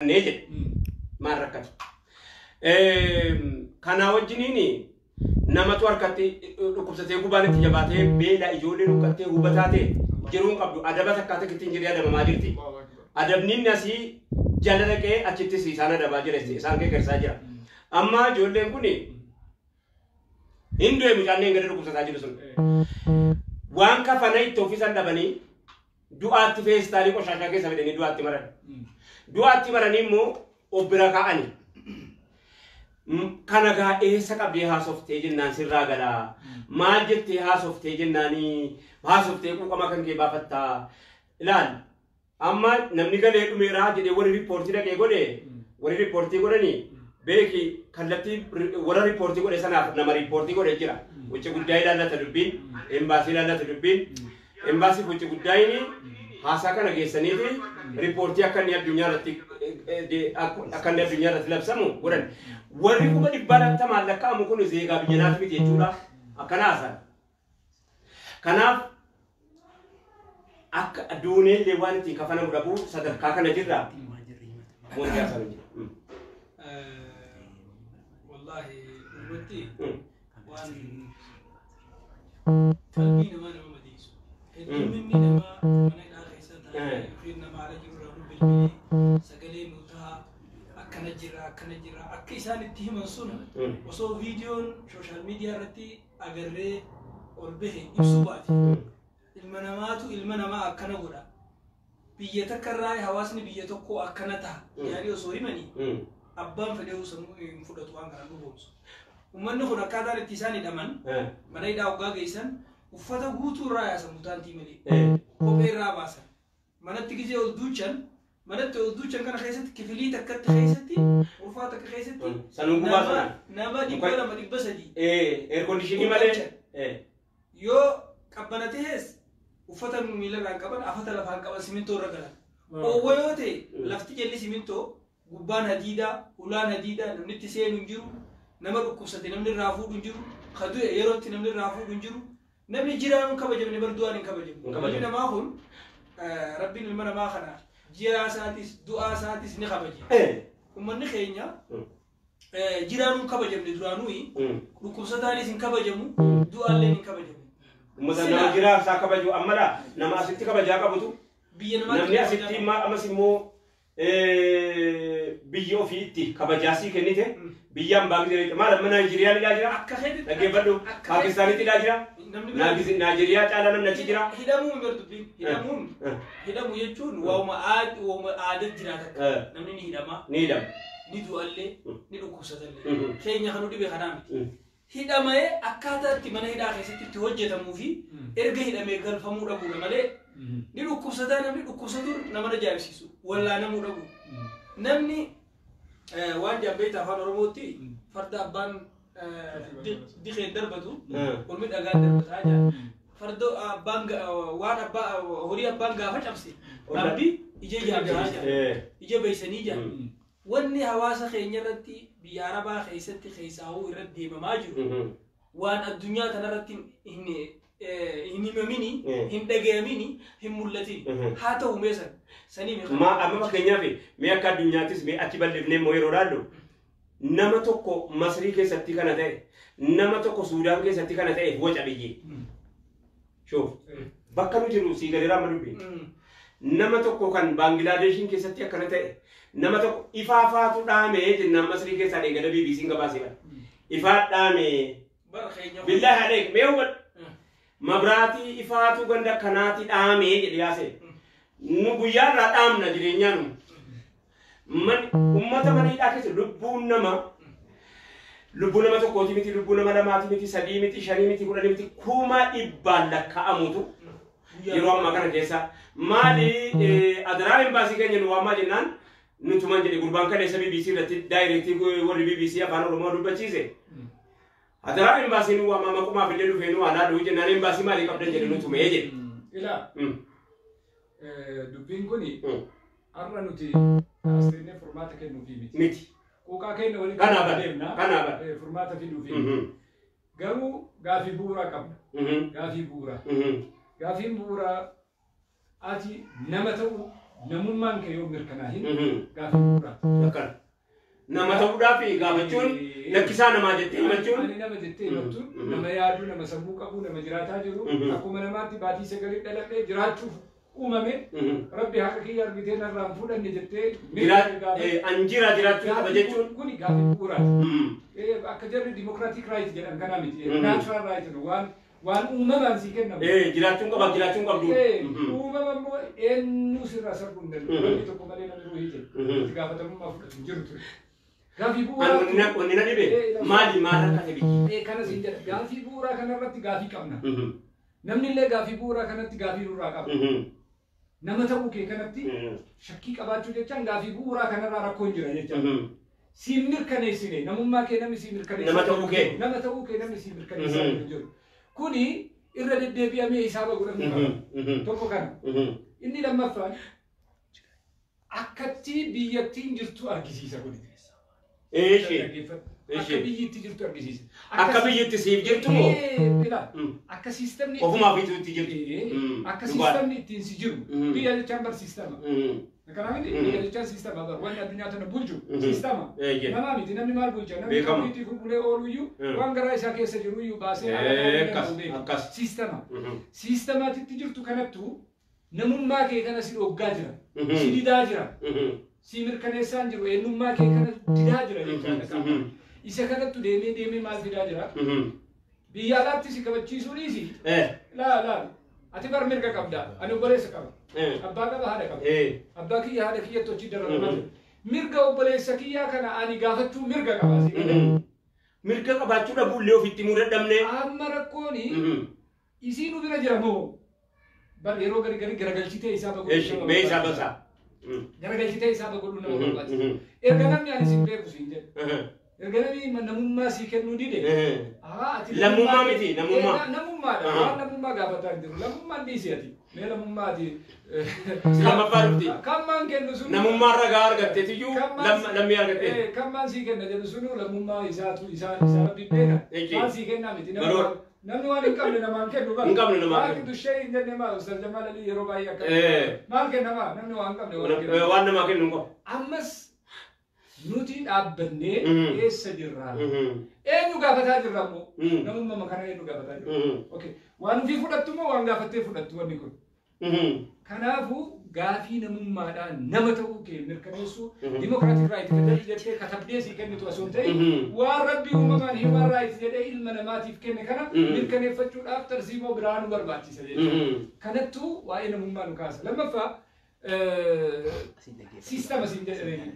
نيجي ما ركض كنا وجنيني نما توركتي لكبستي غبانة تجاباتي بيلا إجولي لكتي غباتاتي جرون قبضو أدبا تكاتك تنجري أدب ما جرتي أدب نيناسي جلدك أشتي سيسانا دبا جرستي سانك كرساجرا أما جولين كوني هندو مجانين غير لكبستا جرسون وان كفاني توفيسان دباني دوات فيس تاريخ وشاشاكي سبيدني دوات مرن دوات مرني مو أبركاني كناغا سكابي هاسوفتي جنان سراغلا ما جتي هاسوفتي جناني هاسوفتي كوكما كان كيبا فتا لان اما نمني غلي ميرا جدي وري ريبورتي دك يغولي وري ريبورتي غورني بيكي كلتي ورا ريبورتي غوري سنا نما ريبورتي غوري جرا وچ غداي لا تدبين امباسي لا تدبين امباسي وچ غدايني هاسا كان غيسنيتي ريبورتي اكن يا دنيا رتي اكن يا دنيا رتي لبسمو غورن وري كوبا دبالا تمالكا مكونو زيغا بينات بيتي جورا اكناسا كناف أك دوني لوانتي كفانا مرابو صدر كاكنا جرا مون جاسا نجي والله ورتي وان فالبين ما نما مديسو مني لما من الآخر خيرنا ما على جرا رب البين سقلي نوتها أكنا جرا أكيسان التهم السنة وصو فيديو سوشيال ميديا رتي أجرّي أربه يبسطاتي المنامات أكنا غدا بيتك الرأي حواسني بيتكو أكنتها يعني وصوري مني أبان فديه سنو ينفذ توان كنا نبوس ومن هنا كذا الاتساني دمان من أيدا أوجا جيسان وفتا غوتو الرأي سموتان تيملي كوبي راباسا من التجزي أودوشان من التودوشان كان خيست كفيلي تكت خيستي وفاتك خيستي سنو باسا نبا دي كولا ما دي بسدي إير كونديشني ماله يو كابناتيس وفتن ميلا رانكابن أفتن لفانكابن سيمنتو رجلا أو ويوتي لفتي جلي سيمنتو غبان هديدا ولان هديدا نمني تسين نجرو نمر كوسة نمني رافو نجرو خدو يروت نمني رافو نجرو نمني جيران كبجم نمر دوان كبجم نما هون ربي المنا ما خنا جيران ساتيس دعاء ساتيس نخبجي ومن خينيا جيران كبجم ندرانوي كوسة تاني سين كبجمو دعاء لين كبجم مثلا جرا ساكبجو أملا نما أسيتي كبجا كبتو نمني أسيتي ما أمسيمو بيجو فيتي كبجاسي كنيته بيجام باقي ما لما نيجيريا لاجرا لكن بدو باكستاني تلاجرا نيجيريا تعالى نم نتيجرا هدامو مبرتبين هدامو يجون وما عاد جراتك نمني هداما نيدام ندو الله ندو كوسة الله خيني خنودي بخنامي هدامه أكاتا تمنى هدا خيستي توجه تموفي إرجع هدامه قال فمورا بولا ماله نيرو كوسادا نمني كوسادور نمنا جالسيسو ولا نمورا بو نمني وان جنبي تفان رموتي فرد أبان دي خير دربتو ولمد أجاد دربت هذا فرد أبان وان أبا هوري أبان قافش أمسي ربي يجي جاب هذا يجي بيسني جا واني هواسا خيني رتي بياربا خيستي خيساو يردي مماجو وان الدنيا تنرتي إني مميني هم دعيميني هم مولتي هاتو ميسن سني ما أما كينيا في ميا كدنيا تيس مي أكيد بالليفني مويرورالو نما توكو مصري كيستي كنا ده نما توكو سودان كيستي كنا ده هو جابيجي شوف بكرو جلو سيجارة ملوبي نما توكو كان بنغلاديشين كيستي كنا ده نما توكو إفافاتو دامي جننا مصري كيستي كنا بي بيسينغ باسيلا إفات دامي بالله عليك ميوت مبراتي إفاتو غندا كناتي دامي جدياسي نبويا راتام نجرينيانو من أمتا من إلاكس لبون نما تو كوتي متي لبون نما لماتي متي سدي متي شاني متي كوراني متي كوما إبالا كأموتو يروام مكان جيسا مالي أدرارين باسي كني نواما جنان نتومان جدي قربان كان يسبي بيسي رتي دايرتي وري بيسي أفانو رما دوبا چيزه أدرارين باسي نواما مكوما فيديو فينو أنا دوجي نانين باسي مالي كابدن جدي نتوما يجي إلا دبين كوني أرنوتي أستريني فورمات كأنه في ميتي كوكا كأنه ولي كنابا فورمات في دوفين قالوا قافي بورا كم قافي بورا أتي نمتو namummaan kee yoo mirkanaahin gaafii bu'uuraati. Akkan. Nama ta'uudhaaf gaafachuun lakkisaa namaa jettee himachuun. Ani nama jettee himattuun nama yaadu nama sammuu qabu nama jiraataa jiru akkuma namaatti baatii sagalee dhaladhee jiraachuuf uumame rabbi haqa kiyya argitee narraan fuudhanne jettee anjira jiraachuu qaba jechuun kuni gaafii bu'uuraati. Akka jarri dimokiraatik raayit jedhan kanaa miti naachuraal raayit waan uumamaan sii kennamu. Jiraachuun qaba jiraachuun qabdu. Uumama immoo eenyu sirraa sarbuu hin danda'u. Namni tokko malee namni ruhii jedhe itti gaafatamummaa fudhatu jirtu. Gaafii bu'uuraa wanni na dhibe maali maal akka biyyi. Kana siin jedha gaafii bu'uuraa kanarratti gaafii qabna. Namni illee gaafii bu'uuraa kanatti gaafii nurraa qaba. Nama ta'uu kee kanatti shakkii qabaachuu jechaan gaafii bu'uuraa kanarraa rakkoon jira jechaan. Siin mirkaneessine namummaa kee namni siin mirkaneessine. Nama ta'uu kee namni siin mirkaneessaa jiru. Kuni irra deddeebi'amee hisaaba godhamuu qaba. Tokko kana. Inni lammaffaan akkatti biyyattiin jirtu argisiisa kuni. Akka biyyatti jirtu argisiisa. Akka biyyatti siif jirtu moo? Akka siistemni ofumaa fi itti jirtu. Akka siistemni ittiin si jiru. Biyya jechaan bar siistema. Kanaa miti biyya jechaan siistema bar wanni addunyaa tana bulchu siistema. Namaa miti namni maal bulcha namni kamiitii gurgulee ooluyyuu waan garaa isaa keessa jiruyyuu baasee akkas siistema. Siistemaatitti jirtu kanattu namummaa kee kana si dhoggaa jira. Si didaa jira. Si mirkaneessaan jiru eenyummaa kee kana didaa jira jechuudha. Isa kanattu deemee maal didaa jira? Biyya alaatti si kabachiisuu dhiisi. Laal. Ati bar mirga qabda. Ani obboleessa qaba. Abbaa qaba haadha qaba. Abbaa kiyya haadha kiyyatti hojii dararamaa jira. Mirga obboleessa kiyyaa kana ani gaafachuu mirga qaba. Mirga qabaachuu dhabuullee ofitti muu dadhabne. Amma rakkooni isii nu bira jira moo? Bar yeroo garagalchitee isaa bagodhu. Mee isaa basaa. Garagalchitee isaa bagodhu nama barbaachisa. Erga namni ani siin beeku siin jedhe. Erga namni namummaa sii kennuu dide. Lammummaa miti namummaa. Namummaadha. Waan namummaa gaafataa hin jiru. Namummaan dhiisii ati. Mee lamummaati. Lammaffaa dhufti. Kammaan kennu sun. Namummaa ragaa argatteetiyyuu lammii argattee. Kammaan sii kenna jedhu sunu lammummaa isaatu isaa rabbi beeka. Maal sii kennaa miti. Namni waan hin qabne namaan kennu bara. Hin qabne namaan kennu. Waan dushee hin jenne maal Ustaz Jamal Ali yeroo baay'ee akka. Maal kenna maal namni waan qabne waan kenna. Waan namaa kennu hin qabu. Ammas nuti dhaabbannee eessa jirraa? Eenyu gaafataa jirra immoo? Namummaa kana eenyu gaafataa jirra? Okay. Waan ofii fudhattu moo waan gaafattee fudhattu wanni kun? Kanaafuu gaafii namummaadhaan nama ta'uu kee mirkaneessuu dimokiraatik raayit jedhee jettee katabdee sii kennitu osoo hin ta'in waan rabbi uumamaan hiiman raayit jedhee ilma namaatiif kenne kana mirkaneeffachuudhaaf tarsiimoo biraa nu barbaachisa jechuudha. Kanattuu waa'ee namummaa nu kaasa. Lammaffaa siistama siin jedhanii.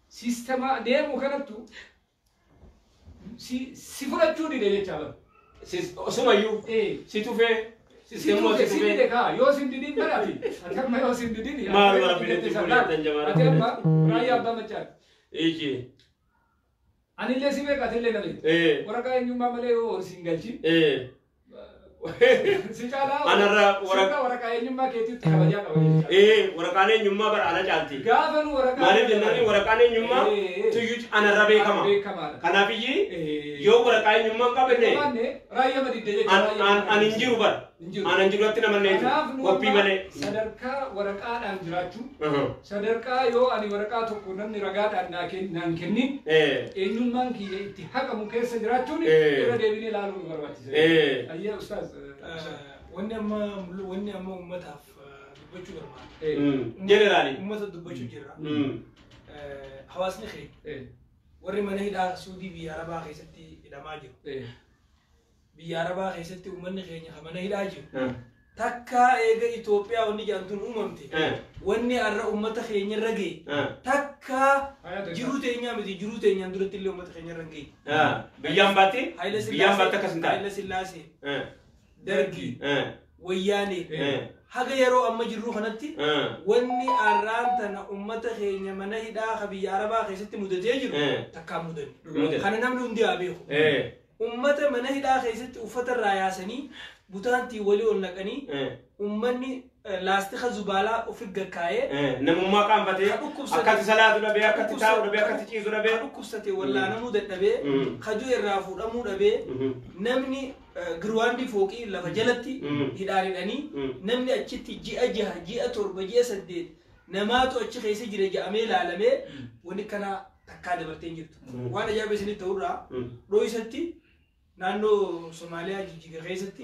Siistama deemu kanattu si fudhachuu dide jechaa bara. Osumayyuu si tufee. Sindide ka yoo sindidin barati ati amma yoo sindidin maal bara binetti fuudhatan jamaara ati amma raayyaa abbaa machaa iji ani illee si beeka ati illee na beekta waraqaa eenyummaa malee yoo si hin galchin si caalaa anarra waraqaa eenyummaa keetiitti kabajaa qaba jechuudha waraqaan eenyummaa bara ala caalti gaafa nu waraqaa maaliif jennaan waraqaan eenyummaa tuyyuu anarra beekama kanaaf iyyi yoo waraqaa eenyummaa qabne raayyaa madidde jechuudha ani hin jiru bara Anan jirutti namanne qophii malee. Sadarkaa waraqaadhaan jiraachuu. Sadarkaa yoo ani waraqaa tokko namni ragaadhaan naan kennin. Eenyummaan kiyya itti haqamu keessa jiraachuun irra deebinee ilaaluu nu barbaachisa. Ayyee Ustaaz. Wanni amma uummataaf dubbachuu barbaada. Jeneraali. Uummata dubbachuu jirra. Hawaasni kee warri mana hidhaa Suudii biyya Arabaa keessatti hidhamaa jiru. Biyya Arabaa keessatti uummanni keenya mana hidhaa jiru. Takka eega Itoophiyaa wanni jaantuun uumamte. Wanni har'a uummata keenya irra ga'e. Takka jiruu teenyaa miti jiruu teenyaan duratti illee uummata keenya irra ga'e. Biyyaan baatte akkas hin taane. Haayila Sillaasee. Dargii. Wayyaanee. Haga yeroo amma jirru kanatti wanni har'aan tana uummata keenya mana hidhaa biyya Arabaa keessatti mudatee jiru takkaan mudate. Kana namni hundi haa beeku. Ummata mana hidhaa keessatti uffata irraa yaasanii butaantii walii ol naqanii ummanni laastika zubaalaa ofii gakkaa'ee namummaa qaanfatee akkatti salaatu dhabee akkatti taa'u dhabee akkatti ciisu dhabee dhukkubsatee wallaanamuu dadhabee kajuu irraa fuudhamuu dhabee namni girwaandii fooqii lafa jalatti hidhaan hidhanii namni achitti ji'a 6 ji'a 7 ji'a 8 namaatu achi keessa jira jedhamee ilaalamee wanni kana takkaa dabartee jirtu. Waan ajaa'ibaa isinitti ta'urraa dho'isatti naannoo Somaaliyaa jijjiga keessatti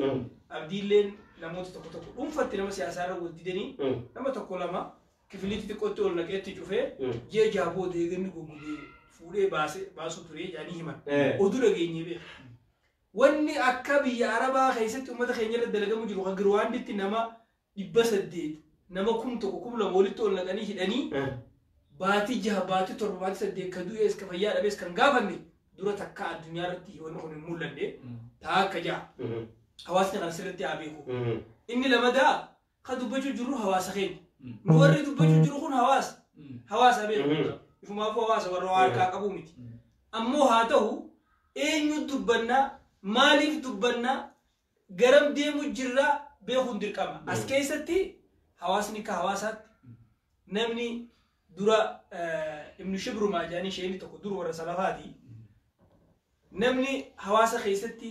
abdiilleen namoota tokko tokko dhuunfatti nama siyaasaarra wal didanii nama tokko lama kifilitti xiqqootti ol naqeetti cufee ji'a jaaboo deeganni goggodee fuudhee baasuu turee jedhanii himan. Oduu dhageenyee beeka. Wanni akka biyya Arabaa keessatti uummata keenya irra dalagamu jiru kan Girwaanditti nama 800 nama 1,000 walitti ol naqanii hidhanii baatii 6 baatii 7 baatii 8 kan du'ees kan fayyaa dhabees kan gaafanne dura takka addunyaa irratti wanni kun hin mul'anne taa akka ja'a. Hawaasni kan asirratti haa beeku. Inni lamadaa kan dubbachuu jiru hawaasa keenya. Nu warri dubbachuu jiru kun hawaasa. Hawaasa beeku. Ifumaafuu hawaasa warra waa harkaa qabu miti. Ammoo haa ta'u eenyu dubbannaa maaliif dubbannaa garam deemu jirraa beekuun dirqama. As keessatti hawaasni ka hawaasaatti namni dura Ibn Shibrumaa jedhanii isheen tokko dura warra salafaati. Namni hawaasa keessatti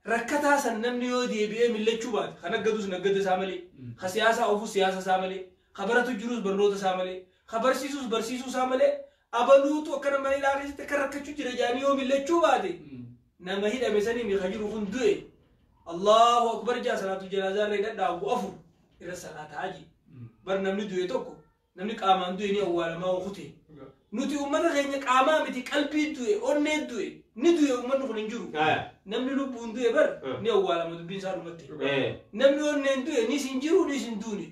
rakkataa san namni yoo deebi'ee millachuu baate kan naggadus naggada isaa malee ka siyaasaa ofus siyaasa isaa malee ka baratu jirus barnoota isaa malee ka barsiisus barsiisuu isaa malee abaluutu akkana manidhaa keessatti akka rakkachuu jira jedhanii yoo millachuu baate nama hidhame sanii miiqa jiru kun du'e Allahu akbar jaa salaatu janaazaa irra hidhadhaa afur irra salaataa haji bar namni du'e tokko namni qaamaan du'e ni awwaalamaa okute nuti ummata keenya qaamaa miti qalbii du'e onnee du'e ni du'e ummanni kun hin jiru namni lubbuun du'e bar ni awwaalama dubbiin isaa dhumatti namni onneen du'e ni sin jiru ni sin duune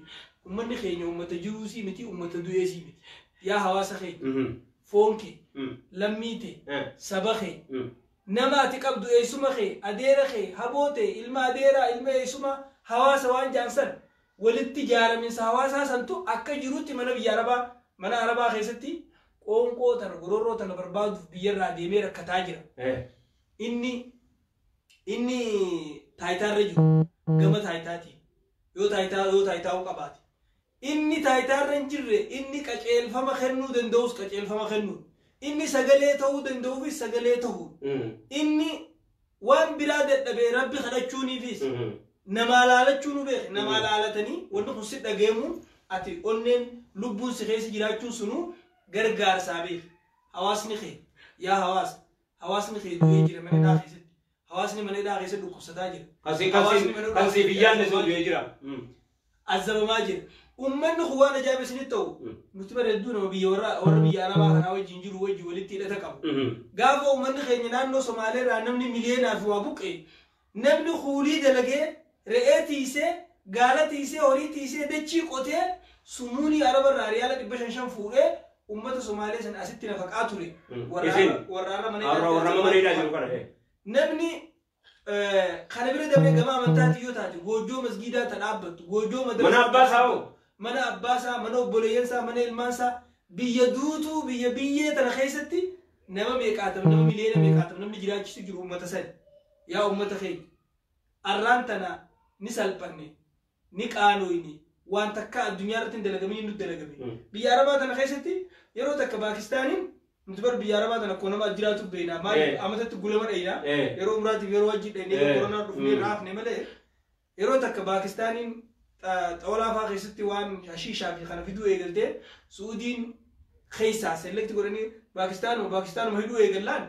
ummanni keenya ummata jiruu sii miti ummata du'ee sii miti yaa hawaasa keenya foon kee lammii kee saba kee nama ati qabdu eessuma kee adeera kee haboote ilma adeeraa ilma eessuma hawaasa waan jaansan walitti ijaaraminsa hawaasaa santu akka jirutti mana Arabaa keessatti qoonqoo tana gororroo tana barbaaduuf biyyarraa deemee rakkataa jira. Inni taayitaarra jiru gama taayitaatiin yoo taayitaa'uu qabaate. Inni taayitaarra hin jirre inni qaceelfama kennuu danda'us qaceelfama kennuu. Inni sagalee ta'uu danda'uufis sagalee ta'uu. Inni waan biraa dadhabee rabbi kadhachuuniifis namaa laalachuu nu beeke namaa laalatanii wanti kun si dhageemuun ati onneen lubbuun si keessa jiraachuun sunuu gargaarsaa beeke. Hawaasni kee yaa hawaasni kee du'ee jira mana hidhaa keessatti. Hawaasni mana hidhaa keessatti dhukkubsataa jira. Kan si biyyaan isa du'ee jira. Azzabamaa jira. Ummanni kun waan ajaa'ibaa isinitti ta'u nuti bareedduu nama biyya warra biyya Arabaa kanaa wajjin jiru wajjin walitti hidhata qabu. Gaafa ummanni keenya naannoo Somaaleerraa namni miliyeenaaf waa buqqee namni huulii dalagee re'ee tiisee gaala tiisee horii tiisee dachii qotee sumuunii Arabarraa riyaala 500 fuudhee ummata Somaalee san asitti nafaqaa ture. Warra mana hidhaa jiru kana. Namni kana bira dabree gama amantaati yoo taate goojjoo masgiidaa ta dhaabbattu goojjoo madrasaa mana abbaasaa mana obboleeyyansaa mana ilmaansaa biyya duutuu biyyee tana keessatti nama meeqaatam nama miliyoona meeqaatam namni jiraachisu jiru ummata san yaa ummata keenya arraan tana ni salphanne ni qaanoyne waan takka addunyaa irratti hin dalagamin nuti dalagame biyya Arabaa tana keessatti yeroo takka Paakistaaniin nuti bar biyya Arabaa tana akkoo nama jiraatu beekna maaliif amatatti gulama dhayina yeroo umraatiif yeroo wajji dhaynee koronaa dhufnee raafne malee yeroo takka Paakistaaniin xawlaa faa keessatti waan hashiishaa fi kana fiduu eegaltee Suudiin keessaa selekti godhanii Paakistaanuma hidhuu eegallaan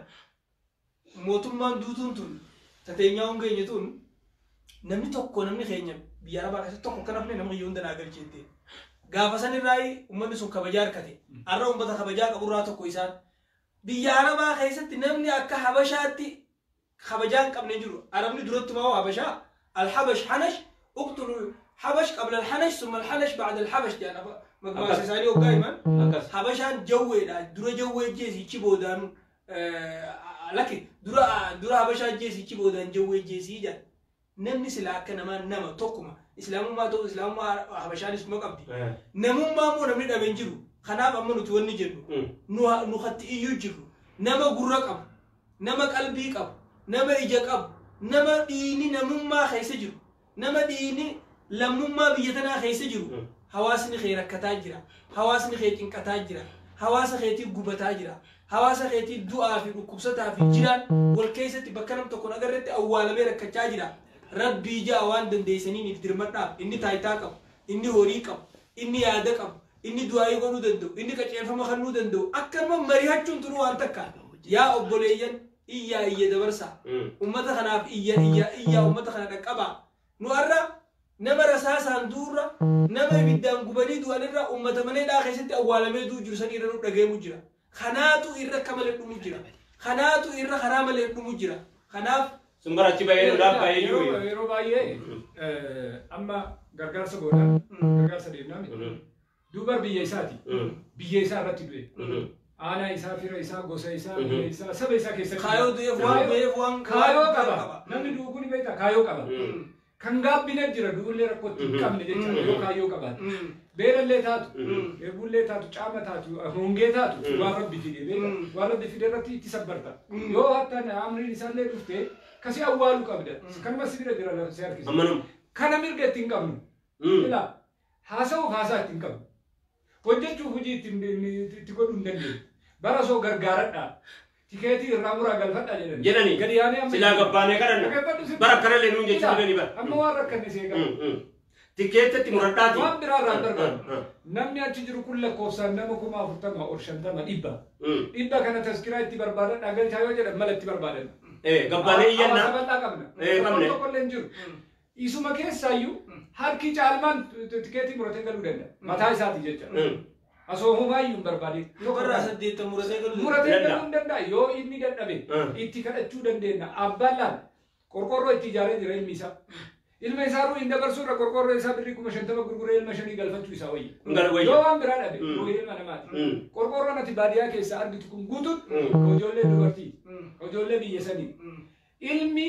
mootummaan duutuun tun tateenyaa hongeenye tun namni tokko namni keenya biyya Arabaa keessatti tokko kan hafne nama hiyyoon danaa galcheettee gaafa sanirraa ummanni sun kabajaa harkate arra ummata kabajaa qaburraa tokko isaan biyya Arabaa keessatti namni akka Habashaatti kabajaa hin qabne jiru Arabni duratti maa Habashaa الحبش حنش اقتلوا حبش قبل الحنش ثم الحنش بعد الحبش دي انا مقباس ثاني وقايما حبشان جوي درا جوي جيسي تشبودان لكن درا حبشان جيسي تشبودان جوي جيسي جا نمني سلا كنما نما توكما اسلام ما تو اسلام ما حبشان اسمه قبدي نمو ما مو نمني دبنجرو خناب امنو توني جنو نو خط ايو جرو نما غرقم نما قلبي قب نما ايجقب نما ديني نمما خيسجرو نما ديني لمما بيتنا خيسجرو حواسني خيرك كتاجرا حواسني خيتين كتاجرا حواس خيتي غبتاجرا حواس خيتي دعاء في كوبستا في جيران والكيسه بكرم تكون اغرت اول ميرك كتاجرا ربي جا وان دنديسني ندرمتا اني تايتاكم اني هوريكم inni yaada qabu inni du'aa godhuu danda'u inni qaceelfama kennuu danda'u akkama mari'achuun turu waan takka yaa obboleeyyan iyya dabarsa ummata kanaaf iyya ummata kana dhaqqaba nu arra nama rasaasaan duurra nama ibiddaan gubanii du'anirra ummata maneedhaa keessatti awwaalamee duu jiru san irra nu dhageemu jira kanaatu irra akka malee dhumu jira kanaatu irra karaa malee dhumu jira kanaaf Sumbarachi baay'ee lolaaf baay'ee jiru. Yeroo baay'ee amma gargaarsa godhan gargaarsa deemnaa miti. Duuba biyya isaati. Biyya isaa irratti du'e. Aanaa isaa, fira isaa, gosa isaa, biyya isaa, saba isaa keessatti. Kaayoo du'eef waan kaayoo qaba. Namni du'u kun beektaa kaayoo qaba. Kan gaabbina jira du'ullee rakkootti hin qabne jechuudha yoo kaayoo qabaate. Beelallee taatu, eebullee taatu, caama taatu, hongee taatu waan rabbi fide beeka. Waan rabbi fide irratti itti sabbarta. Yoo hattaan amriin isaallee dhufte kasii awwaaluu qabda. Kanuma sibira jira lafti harkisa. Ammanum. Kana mirga ittiin qabnu. Ilaa haasa'uuf haasaa ittiin qabnu. Hojjechuuf hojii itti godhuu hin dandeenye. Bara soo gargaaradhaa. Tikeetii irraa muraa galfadhaa jedhani. Jedhani. Gadi yaanee amma. Silaa gabbaanee kadhanna. Bara akkanallee nuun jechuu jedhani bara. Amma waan rakkanne see qaba. Tikeettatti muradhaati. Waan biraa irraa darbamu. Namni achi jiru kun lakkoofsaan nama 40 ol 50 dhibba. Dhibba kana taskiraa itti barbaadan dhagalchaa yoo jedhan mala itti barbaadan. Gabbaanee iyyannaa. Hawaasa bal'aa qabna. Qabne. Tokkollee hin jiru. Isuma keessaayyuu harki caalmaan tikeetii muratee galuu danda'a. Mataa isaati jecha. Asoo humaayyuu hin barbaade. Yoo karraa 8 muratee galuu Muratee galuu hin danda'a. Yoo inni dadhabe itti kadhachuu dandeenya. Abbaan laal qorqorroo itti ijaaree jira ilmi isaa. Ilma isaa ruu hin dabarsuu irra qorqorroo isaa birrii 50 gurguree ilma 5 galfachuu isaa wayya. Yoo waan biraa dhabe ruu ilma namaati. Qorqorroon ati baadiyyaa keessaa argitu kun guutuun ijoollee dubartii, ijoollee biyya sanii. Ilmi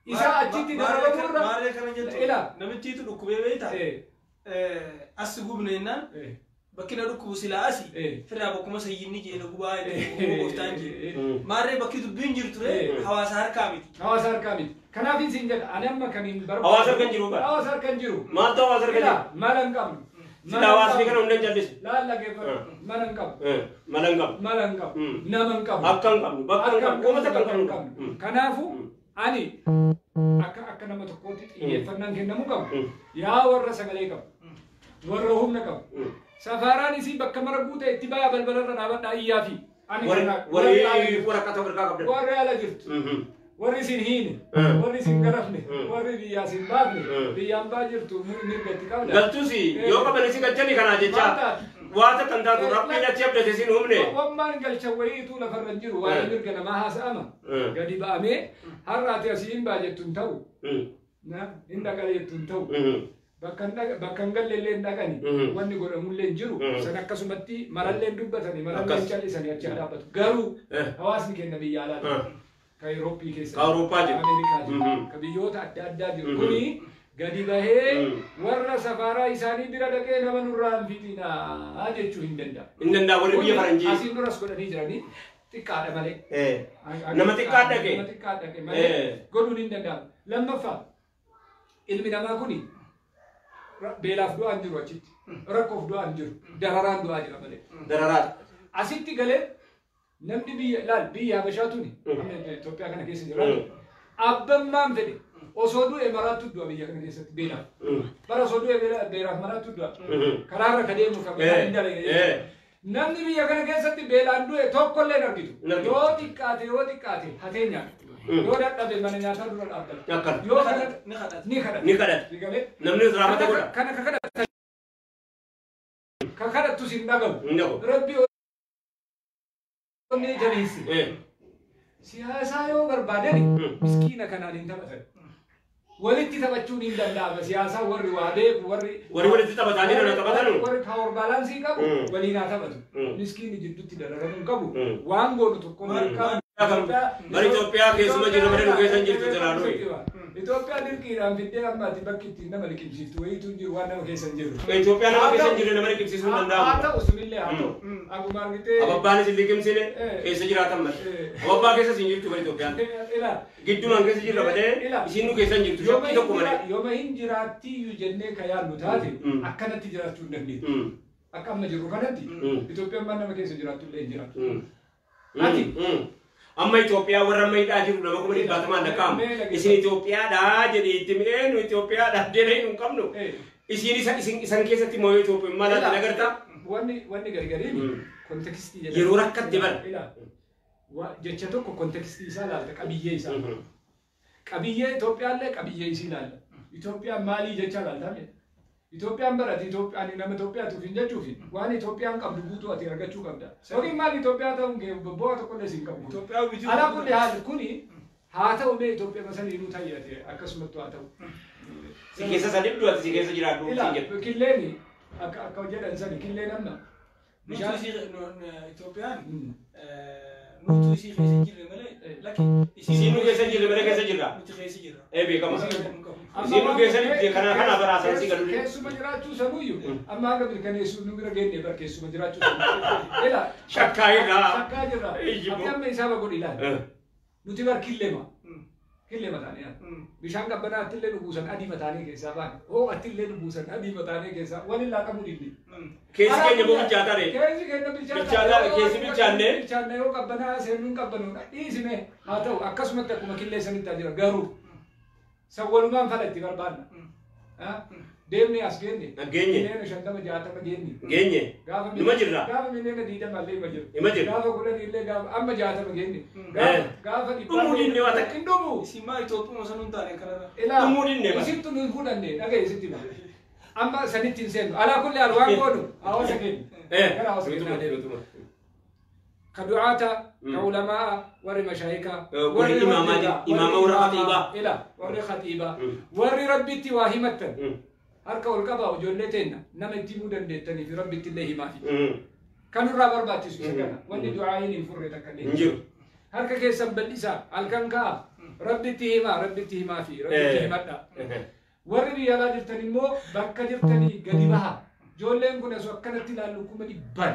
isa achitti darbamu irra maarree kana jettu namichiitu dhukkubee beektaa as gubne jennaan bakki na dhukkubu silaa asi firraa bakkuma sayyinni jee na gubaa gooftaan jee maarree bakki dubbiin jirtu hawaasa harkaa miti. Hawaasa harkaa miti. Kanaaf isin jedha ani amma kan hin barbaadu. Hawaasa harka hin jiru bara. Hawaasa harka hin jiru. Maaltu hawaasa harka jiru? Mala hin qabnu. Sila hawaasni kana hundan jallisu. Laalla geeffatu. Mala hin qabnu. Mala hin qabnu. Mala hin qabnu. Nama hin qabnu. Akka hin qabnu. Bakka hin qabnu. Uummata kan qabnu. Kanaafuu ani akka nama tokkootti xiyyeeffannaan kennamuu qabu. Yaa warra sagalee qabu. Warra humna qabu. Safaraan isii bakka mara guute itti bayaa balbalarra dhaabadhaa iyyaa fi. Warri waraqata warqaa qabdan. Warri ala jirtu. Warri isin hiine. Warri isin garafne. Warri biyyaa isin baafne. Biyyaan baa jirtu mirga itti qabda. Galtuusi yoo qaban isin galchanii kanaa jecha waata kan taatu rabbiin achi abdate isin humne. Wammaan galcha wayiitu lafarra hin jiru waa'ee mirga namaa haasa'ama. Gadi ba'amee har'aati asii hin baa jettu hin ta'u. Hin dhaqale jettu hin ta'u. Bakka hin galleellee hin dhaqani. Wanni godhamullee hin jiru. San akkasumatti marallee hin dubbatani. Marallee hin callisanii achi dhaabbatu. Garuu hawaasni kenna biyya alaati. Ka Eurooppii keessa. Ka Awurooppaa jiru. Ameerikaa ka biyyoota adda addaa jiru. Kuni gadi bahee warra safaraa isaanii bira dhaqee nama nurraa hin fitinaa jechuu hin danda'a. Hin danda'a warri biyya faranjii. Asiin duras godhanii jiranii xiqqaadha malee. Nama xiqqaa dhaqe. Nama xiqqaa dhaqe malee godhuun hin danda'amu. Lammaffaa ilmi namaa kuni beelaaf du'aa hin jiru achitti. Rakkoof du'aa hin jiru. Dararaan du'aa jira malee. Dararaan. Asitti galee namni biyya Habashaatuni Itoophiyaa kana keessa jira. Abbammaan fedhe osoo du'e maraattu du'a biyya kana keessatti beelaaf. Bara osoo du'e beelaaf maraattu du'a. Karaarra ka deemu kan hin dalage. Namni biyya kana keessatti beelaan du'e tokkollee hin argitu. Yoo xiqqaate hatee nyaata. Yoo dadhabe mana nyaataa dura dhaabbata. Yoo ni kadhata. Namni raamate godha. Kana ka kadhattu sin dhagahu. Rabbi Ini jarinsi. Siasa yoo barbaadani miskiina kanaan hin taphatan. Walitti taphachuun hin danda'ama. Siyaasa warri waa beeku warri walitti taphatanii dhala taphatanu. Warri power balansii qabu waliin haa taphatu. Miskiinni jidduutti dararamuun qabu waan godhu tokko qabu. Bari Itoophiyaa keessuma jiru malee nu keessa jirtu jiraatu. Itoophiyaa dirqiidhaan fiddee ammaati bakki ittiin nama liqimsiiftu wayiitu jiru waan nama keessa hin jiru. Itoophiyaa nama keessa hin jiru nama liqimsiisuu hin danda'amu. Haa ta'u sunillee haa ta'u. Akkuma argitee. Ababbaan isin liqimsine keessa jiraatan malee. Ababbaa keessa isin jirtu bari Itoophiyaan. Gidduumaan keessa jirra malee isin nu keessa hin jirtu. Shakkii tokko malee. Yooma hin jiraattiyyuu jennee ka yaadnu taate akkanatti jiraachuu hin dandeettu. Akka amma jirru kanatti Itoophiyaan waan nama keessa jiraattu illee hin jiraattu. Ati amma Itoophiyaa warra amma hidhaa jiru nama kuma dhibbaatamaan lakkaa'amu. Isin Itoophiyaadhaa jedhee itti mi'ee nu Itoophiyaadhaa jedhee hin qabnu. isan keessatti moo'ee Itoophiyaa maal agartaa? Wanni gargariin kontekstii jedhama. Yeroo rakkatti bara. Jecha tokko kontekstii isaa laalta qabiyyee isaa. Qabiyyee Itoophiyaallee qabiyyee isii laalla. Itoophiyaan maalii jecha laaltaa jedha. Itoophiyaan barate Itoophiyaan nama Itoophiyaatuuf hin jechuufi waan Itoophiyaan qabdu guutuu ati argachuu qabda. Yookiin maal Itoophiyaa ta'uun bu'aa tokkollee siin qabu. Alaa kulli haali kuni haa ta'u mee Itoophiyaa masanii nuu tayyate akkasumatti haa ta'u. Si keessa sadi du'ati si keessa jiraadhu siin jedhu. Killeen akka jedhan sani killeen amma. Itoophiyaan nuti isii keessa jirre malee lakki isin nu keessa jirre malee keessa jirra. Nuti keessa jirra. Beekama. Isin nu keessa jirre kana baraasan si galu. Keessuma jiraachuu sanuyyuu amma hanga mirkaneessuu nu bira geenne bar keessuma jiraachuu sanuu. Ela shakkaa irraa. Shakkaa jirra. Akka amma isaaba godhi ilaali. Nuti bar killeema. Killeema taanee bishaan qabbanaa attillee nu buusan adii mataanii keessaa baane. Hoo attillee nu buusan adii mataanii keessaa walillaa qabuu dindi. Keessi keenya boo bilchaatare. Keessi keenya bilchaatare. Keessi bilchaanne. Bilchaanne yoo qabbanaa seenuun qabbanuudha. Dhiisime haa ta'u akkasumatti akkuma killee sanitti jira garuu sawwalumaan fala itti barbaadna. Deemnee as geenye. Geenye. Miliyoona 50-60 geenye. Geenye. Numa jirra. Gaafa miliyoona 20 illee jiru. Ima jiru. Gaafa 10 illee gaafa amma 60 geenye. Gaafa dhumuu dinne waa takka. Dhumu. Isimaa Itoophiyaa sanuun taane kanarra. Dhumuu dinne ba. Isittu nu fudhanne dhagaye isitti ba. Amma sanitti hin seenu. Alaa kulli haal waan godhu hawaasa keenya. Gara hawaasa keenya. كدعاة كعلماء ور مشايخة ور إمام ور خطيبة إلى ور خطيبة ور ربي تواهمة هركا والكبا وجولتنا نمتي مودن دتني في ربي الله ما في كانوا رابر باتيسو سكنا وني دعائين فرتك كني هركا كيسم بالنساء الكنكا ربي تهما في ربي تهما ور ريالا جرتني مو بكا جرتني غديبها جولين كنا سو كنتي لالكم دي بان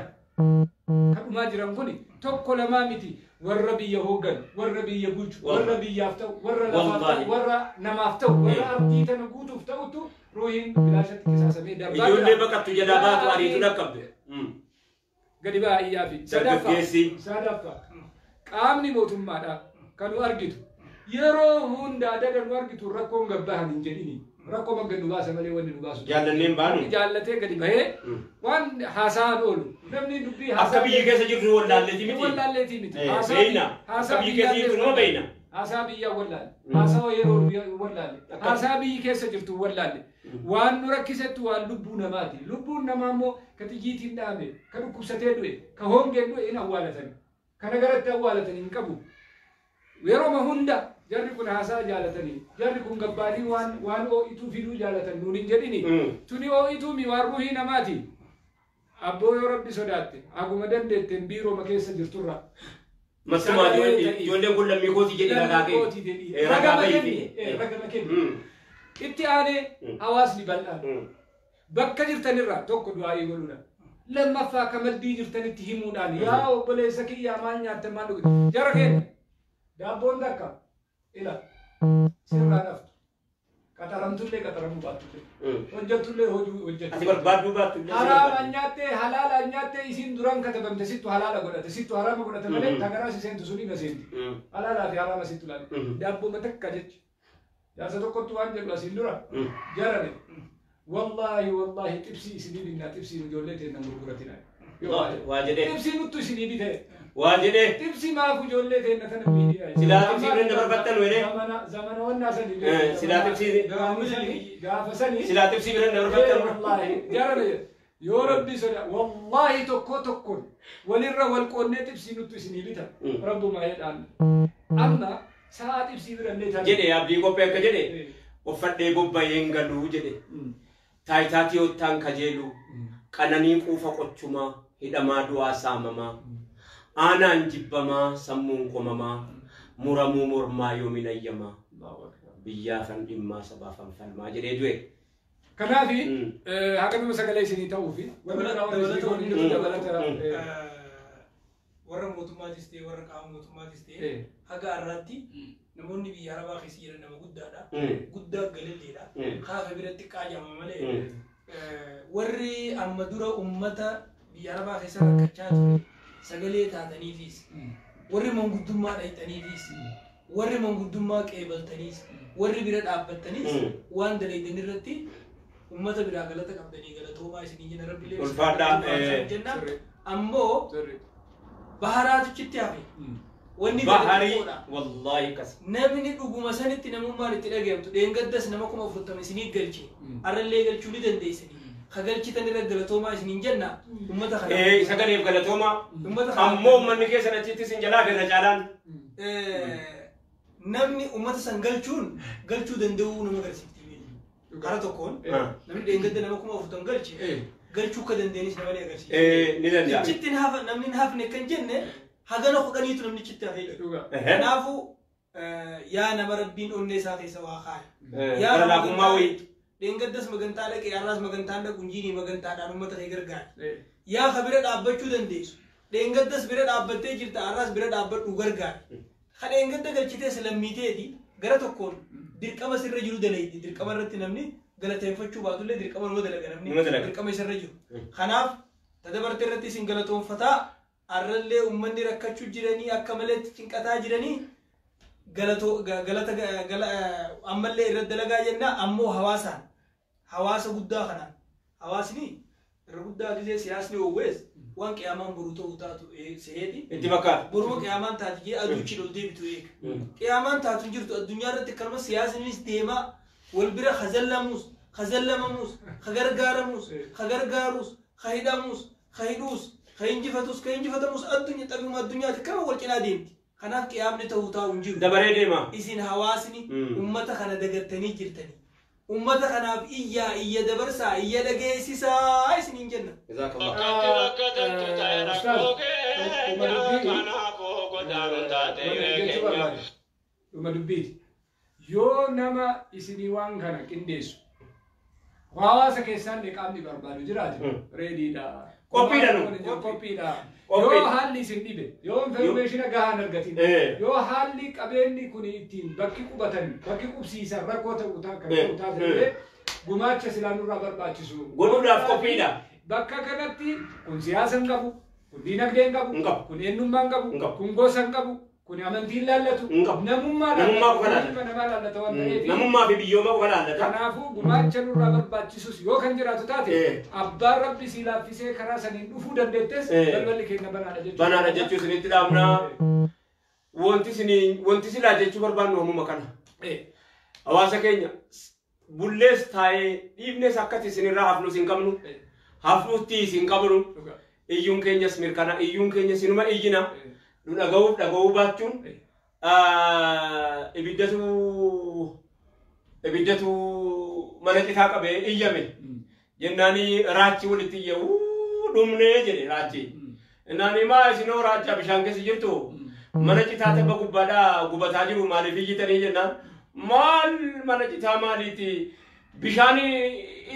كما جرام كوني توكو لما ميتي والربي يهوغن والربي يبوج والربي يافتو والربي ورا نمافتو ورا أرضي تنقوتو فتوتو روحين بلاشة كساسة مي دربان يقول لي بقى تجدابات واريتو لكب قدبا إيافي سادفا قامني موتم مادا كانوا أرجتو يرو هوندا دادن أرجتو ركون غباهن انجليني ركو مگن نباسه ملي وني نباسه جالنين بانو جالته قدي بهي وان حسان اول نمني دبي حسان بيجي كيسه جرو ولالتي متي ولالتي متي حسان بيجي كيسه جرو بينا حسان بيجي ولال حسان يرو ولال حسان بيجي كيسه جرتو ولال وان نركزت وان لبونا ماتي لبونا مامو كتجيتي ندامي كدو كوسته دوي كهونجه دوي ان اولتني كنغرت اولتني انكبو ويرو ما هوندا جاري كون هاسا جالتني جاري كون غباني وان او ايتو فيدو جالتن نونين جديني توني او ايتو مي واروحي نماتي ابو يا ربي صداتي اغو مدن دتن بيرو مكيس جرتورا مسما جولن كل ميكوتي جدي راغاكي راغاكي اتياني حواس لي بلان بكا جرتنيرا توكو دعاي غلونا لما فاك مدي جرتني تهمودان يا وبليسكي يا مانيا تمانو جاركين دابون دكا إلى سيرنا نفط كترم تولي كترم باتولي وجد تولي وجد أتبر بادو باتولي حرام أنياته حلال أنياته إسين دران كتبم تسيتو حلال أقوله تسيتو حرام أقوله تملك تكرار سيسين تسوني نسينتي حلال في حرام سيتو لاني دابو متك كجت يا سدوكو توان جبلا سيندورا جارني والله تبسي سنيبنا تبسي نجولتي نمرقرتنا واجده تبسي نتو سنيبته واجده تبسي ما فجولتي نتنبيدي سلا تبسي من نبر بطن وينه زمان والناس سلا تبسي غافسني سلا تبسي من نبر بطن والله جارني يا ربي سلا والله تكون وللر والقون تبسي نتو سنيبته رب ما يدان أما ساعات تبسي برنيتها جدي أبدي كوبك جدي وفدي بوبا ينغلو جدي تايتاتي وتان كجلو كانني كوفا قچما هدما دوا سامما انا انجبما سمون قمما مرمو مرما يومين ايما بيا فن اما سبا فن ما جدي دوي كنافي هكذا مسكلي سني توفي ورا موتوماتيستي ورا قام موتوماتيستي هغا اراتي نموني بي ياربا خيسير نما غدادا غدا غلليدا خاف بيرتي قاجا مالي وري امدورا امتا بي ياربا خيسر كچاتو سغلي تاتنيفيس وري منغدوما دايتنيفيس وري منغدوما قيبلتنيس وري بيرد ابتنيس وان دليدنيرتي ummata biraa galata qabdanii galatoomaa isinii jenna rabbilee ulfaadhaa jenna ammoo baharaatichitti hafe wanni baharii wallahi kas namni dhuguma sanitti namummaan itti dhagahamtu dheengaddas nama 40 isinii galche arrallee galchuu ni dandeessanii kagalchitan irra galatoomaa isiniin jenna ummata kana isa galeef galatoomaa ammoo ummanni keessan achitti isin jalaa firra caalaan namni ummata san galchuu danda'uu nama agarsiifti kara tokkoon namni dheengadda nama 40 galche galchuu ka dandeenis nama ni agarsiifti ni danda'a chitti namni hafne kan jenne hagana kudhaniitu namni chitti hafee kanaafuu yaa nama rabbiin onnee isaa keessa waa kaa'e yaa laafummaa wayii dheengaddas magantaa dhaqee arraas magantaan dhaqu injiinii magantaadhaan uummata kee gargaara yaa ka bira dhaabbachuu dandeessu dheengaddas bira dhaabbattee jirta arraas bira dhaabbadhu gargaara ka dheengadda galchitee silammiiteeti gara tokkoon dirqama sirra jiru dalayti dirqama irratti namni galateeffachuu baatullee dirqama nama dalaga namni dirqama isarra jiru kanaaf tadabarte irratti isin galatoonfataa arrallee ummanni rakkachuu jiranii akka malee cinqataa jiranii ammallee irra dalagaa jenna ammoo hawaasa guddaa kanaan hawaasni irra guddaa gisee siyaasni owwees waan qiyaamaan boruu ta'uu taatu seeti itti bakkaata boruma qiyaamaan taatu jee aduuchi ol deebitu eega qiyaamaan taatu jirtu addunyaa irratti akkanuma siyaasnis deemaa wal bira khazallamamuus khagargaaramuus khagargaaruus khahidhamuus khahidhuus khahinjifatamuus addunyaati kama wal cinaa deemti kanaaf qiyaamni ta'uu taa'u hin jiru dabaree deema isin hawaasni ummata kana dagartanii jirtanii ummata kanaaf iyya dabarsaa iyya dhageessisaa isiniin jenna dhuma dubbiiti yoo nama isinii waan kana qindeessu hawaasa keessaan qaamni barbaadu jiraate reediidha qophiidha yoo haalli isin dhibe yoo informaationa gahaan argatin yoo haalli qabeenyi kun ittiin bakki qubatan bakki qubsiisan rakkoo ta'uu taasilee gumaacha silaanurraa barbaachisu godhuudhaaf qophiidha bakka kanatti kun siyaasa hin qabu kun diinagdee hin qabu kun eenyummaa hin qabu kun gosa hin qabu kun amantiin laallatu namummaa laallata waan ta'eef namummaa fi biyyooma qofa laallata kanaafuu gumaacha nurraa barbaachisus yoo kan jiraatu taate abbaan rabbi sii laaffisee karaa saniin dhufuu dandeettes balballi keenya banaadha jechuu isinitti dhaabnaa wanti silaa jechuu barbaannu hammuma kana hawaasa keenya bullees taa'ee dhiibnes akkati isinirraa hafnus hin qabnu hafnuutti isin qabnu iyyuun keenyas mirkana iyyuun keenya sinuma iyyina nu dhaga'uu baachuun ibiddatu mana citaa qabee iyyame jennaanii raachi walitti iyya dhumnee jedhe raachi jennaanii maa isinoo raachaa bishaan keessa jirtu mana citaa tabba gubbaadhaa gubataa jiru maaliif iyyitanii jennaan maal mana citaa maaliiti bishaan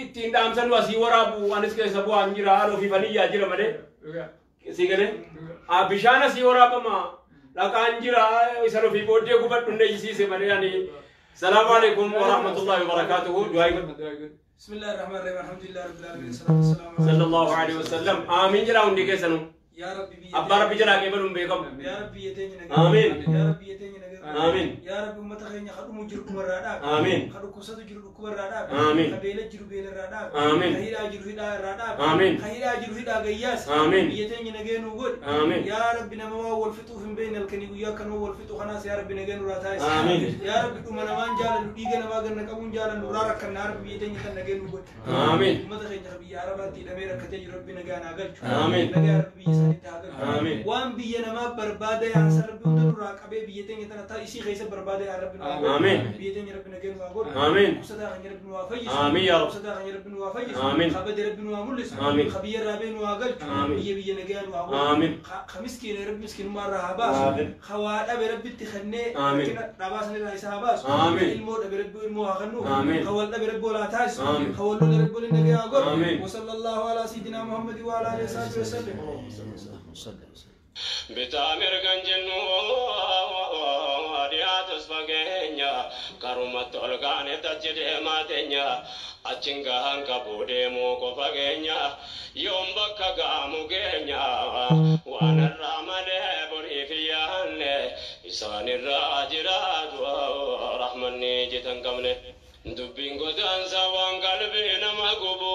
ittiin dhaamsan asii waraabu anis keessa bu'aan jira haala ofiifanii iyyaa jira malee sigale bishaan asii waraabama dhaqaan jira isa ofii booddee gubadhu ndeeyisiise malee ani salaamu alaikum wa rahmatullahi wa barakatuhu du'aa بسم الله الرحمن الرحيم الحمد لله رب العالمين والصلاة والسلام على صلى الله عليه وسلم آمين جل وعلا كيسنو يا ربي أبا ربي جل قبلهم بكم يا ربي يتيني آمين يا ربي يتيني آمين يا ربي أمة خيني خدو مجرو كبراداب آمين خدو كسادو جرو كبراداب آمين خبيلة جرو بيل راداب آمين خيرا جرو هدا راداب آمين خيرا جرو هدا غياس آمين يتيني نجينو قول آمين يا ربي نما والفتو في بين الكنيو يا كانوا والفتو خلاص يا ربي نجينو راتايس آمين يا ربي أمة نمان جالا لديجا نما قلنا كمون جالا نورارك النار بيتيني نجينو قول آمين أمة خيني خبي يا ربي الأميرة كتير ربي نجانا قل آمين نجا ربي يساني تاجر آمين وان بيجنا ما بربادة يا ربي ودن راك أبي بيتيني تنا تا إشي خيسة بربادة يا ربي آمين بيتيني ربي نجينو قول آمين وصدا خيني ربي نوافيس آمين يا رب وصدا خيني ربي نوافيس آمين خبد ربي نواملس آمين خبي ربي نواقل آمين بيجي نجينو قول آمين خمسكين ربي مسكين مرة هباس آمين خوات أبي ربي تخني آمين رباس نلا هباس آمين الموت أبي ربي الموت خنو آمين خوات أبي ربي ولا تاس آمين خوات ربي نجينو قول آمين وصلى الله على سيدنا محمد وعلى آله وصحبه وسلم بتامر جنو وديات سفجنيا كرمت الغانة تجد ماتنيا أشينغان كبودي موكو فجنيا يوم بكا مجنيا وانا الرحمن بريفيان إسان الراجرات ورحمني جتن كمنه دبين godaansa waan qalbii nama gubu